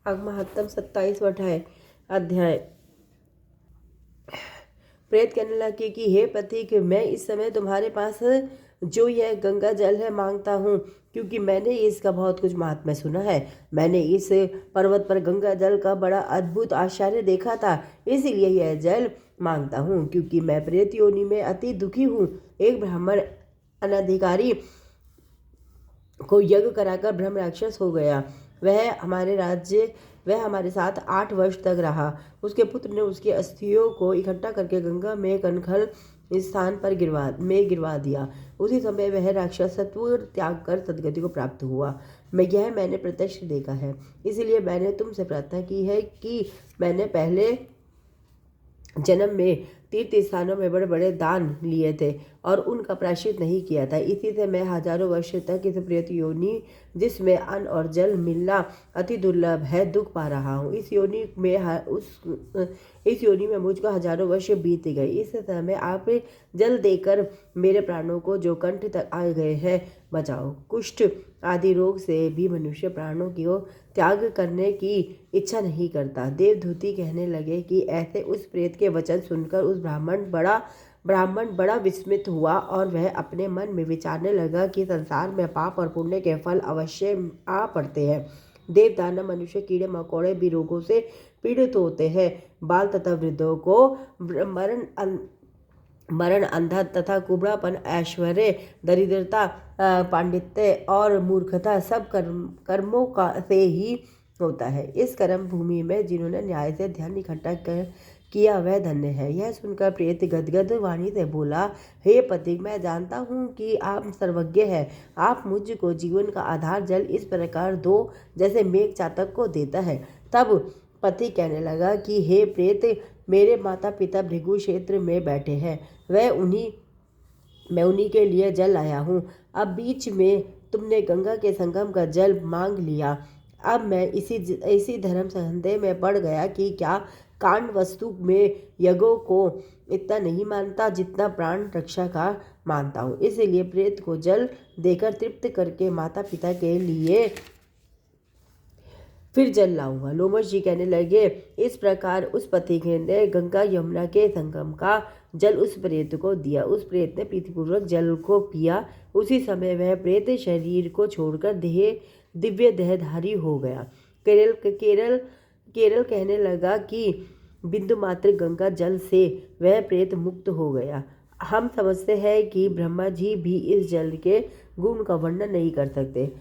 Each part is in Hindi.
अगमहत्तम 27वां अध्याय। प्रेत कहने लगे कि हे पथिक, मैं इस समय तुम्हारे पास जो यह गंगा जल है मांगता हूँ, क्योंकि मैंने इसका बहुत कुछ महात्म्य सुना है। मैंने इस पर्वत पर गंगा जल का बड़ा अद्भुत आश्चर्य देखा था, इसीलिए यह जल मांगता हूँ, क्योंकि मैं प्रेत योनि में अति दुखी हूँ। एक ब्राह्मण अनधिकारी को यज्ञ कराकर ब्रह्म राक्षस हो गया। वह हमारे साथ 8 वर्ष तक रहा। उसके पुत्र ने उसकी अस्थियों को इकट्ठा करके गंगा में कनखल स्थान पर गिरवा दिया। उसी समय वह राक्षसत्व त्याग कर सदगति को प्राप्त हुआ। मैंने प्रत्यक्ष देखा है, इसलिए मैंने तुमसे प्रार्थना की है कि मैंने पहले जन्म में तीर्थ स्थानों में बड़े बड़े दान लिए थे और उनका प्रायश्चित नहीं किया था। इसी से मैं हजारों वर्ष तक इस प्रेत योनि, जिसमें अन्न और जल मिलना अति दुर्लभ है, दुख पा रहा हूँ। इस योनि में मुझको हजारों वर्ष बीत गए। इस समय आप जल देकर मेरे प्राणों को, जो कंठ तक आ गए हैं, बचाओ। कुष्ठ आदि रोग से भी मनुष्य प्राणों को त्याग करने की इच्छा नहीं करता। देवदूती कहने लगे कि ऐसे उस प्रेत के वचन सुनकर उस ब्राह्मण बड़ा विस्मित हुआ और वह अपने मन में विचारने लगा कि संसार में पाप और पुण्य के फल अवश्य आ पड़ते हैं। देव, दानव, मनुष्य, कीड़े मकोड़े भी रोगों से पीड़ित होते हैं। बाल तथा वृद्धों को मरण, अंधा तथा कुबड़ापन, ऐश्वर्य, दरिद्रता, पांडित्य और मूर्खता सब कर्मों का से ही होता है। इस कर्म भूमि में जिन्होंने न्याय से ध्यान इकट्ठा किया वह धन्य है। यह सुनकर प्रेत गदगद वाणी से बोला, हे पथिक, मैं जानता हूँ कि आप सर्वज्ञ हैं। आप मुझको जीवन का आधार जल इस प्रकार दो जैसे मेघ चातक को देता है। तब पथिक कहने लगा कि हे प्रेत, मेरे माता पिता भृगु क्षेत्र में बैठे हैं, मैं उन्हीं के लिए जल लाया हूँ। अब बीच में तुमने गंगा के संगम का जल मांग लिया। अब मैं इसी धर्म संदेह में पड़ गया कि क्या कांड वस्तु में यज्ञों को इतना नहीं मानता जितना प्राण रक्षा का मानता हूँ। इसलिए प्रेत को जल देकर तृप्त करके माता पिता के लिए फिर जल लाऊंगा। लोमश जी कहने लगे, इस प्रकार उस पथिक ने गंगा यमुना के संगम का जल उस प्रेत को दिया। उस प्रेत ने प्रीतिपूर्वक जल को पिया। उसी समय वह प्रेत शरीर को छोड़कर दिव्य देहधारी हो गया। केरल कहने लगा कि बिंदु मात्र गंगा जल से वह प्रेत मुक्त हो गया। हम समझते हैं कि ब्रह्मा जी भी इस जल के गुण का वर्णन नहीं कर सकते।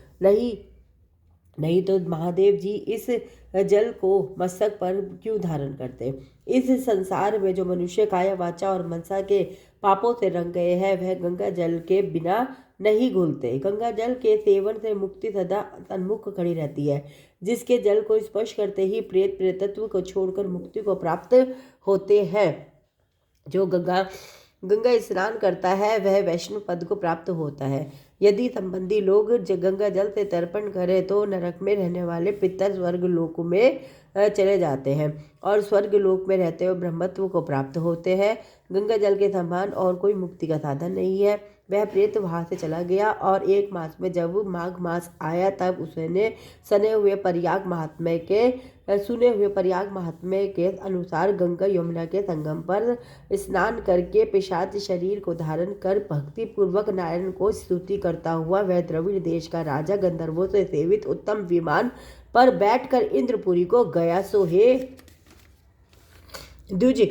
नहीं तो महादेव जी इस जल को मस्तक पर क्यों धारण करते। इस संसार में जो मनुष्य काया, वाचा और मनसा के पापों से रंग गए हैं, वह गंगा जल के बिना नहीं घुलते। गंगा जल के सेवन से मुक्ति सदा तन्मुख खड़ी रहती है। जिसके जल को स्पर्श करते ही प्रेतत्व को छोड़कर मुक्ति को प्राप्त होते हैं। जो गंगा स्नान करता है वह वैष्णव पद को प्राप्त होता है। यदि संबंधी लोग गंगा जल से तर्पण करें तो नरक में रहने वाले पितर स्वर्ग लोक में चले जाते हैं और स्वर्ग लोक में रहते हुए ब्रह्मत्व को प्राप्त होते हैं। गंगा जल के समान और कोई मुक्ति का साधन नहीं है। वह प्रेत वहां से चला गया और 1 मास में जब माघ मास आया तब उसने सुने हुए पर्याग महात्म्य के अनुसार गंगा यमुना के संगम पर स्नान करके पिशाच शरीर को धारण कर भक्ति पूर्वक नारायण को स्तुति करता हुआ वह द्रविड़ देश का राजा गंधर्वों से सेवित उत्तम विमान पर बैठकर इंद्रपुरी को गया। सो हे द्विज,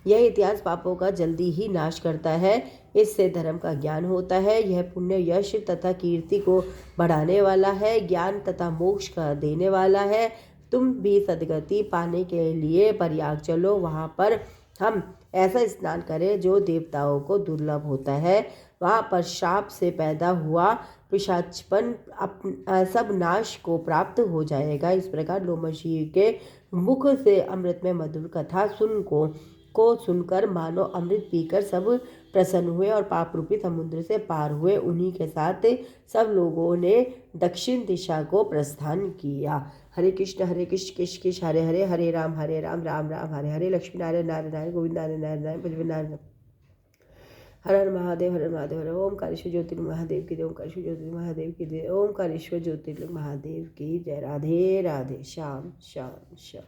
यह इतिहास पापों का जल्दी ही नाश करता है। इससे धर्म का ज्ञान होता है। यह पुण्य, यश तथा कीर्ति को बढ़ाने वाला है, ज्ञान तथा मोक्ष का देने वाला है। तुम भी सदगति पाने के लिए प्रयाग चलो। वहां पर हम ऐसा स्नान करें जो देवताओं को दुर्लभ होता है। वहां पर शाप से पैदा हुआ पिशाचपन सब नाश को प्राप्त हो जाएगा। इस प्रकार लोमशी के मुख से अमृत में मधुर कथा को सुनकर मानो अमृत पीकर सब प्रसन्न हुए और पाप रूपी समुद्र से पार हुए। उन्हीं के साथ सब लोगों ने दक्षिण दिशा को प्रस्थान किया। हरे कृष्ण कृष्ण कृष्ण हरे हरे, हरे राम राम राम हरे हरे, लक्ष्मी नारायण नारायण नारायण, गोविंद नारायण नारायण नारायण, हर हर महादेव, हर हर महादेव, हर ओमकारेश्वर ज्योतिर्लिंग महादेव की जय, ओमकारेश्वर ज्योतिर्लिंग महादेव की जय, ओमकारेश्वर ज्योतिर्लिंग महादेव की जय। राधे राधे। श्याम श्याम श्याम।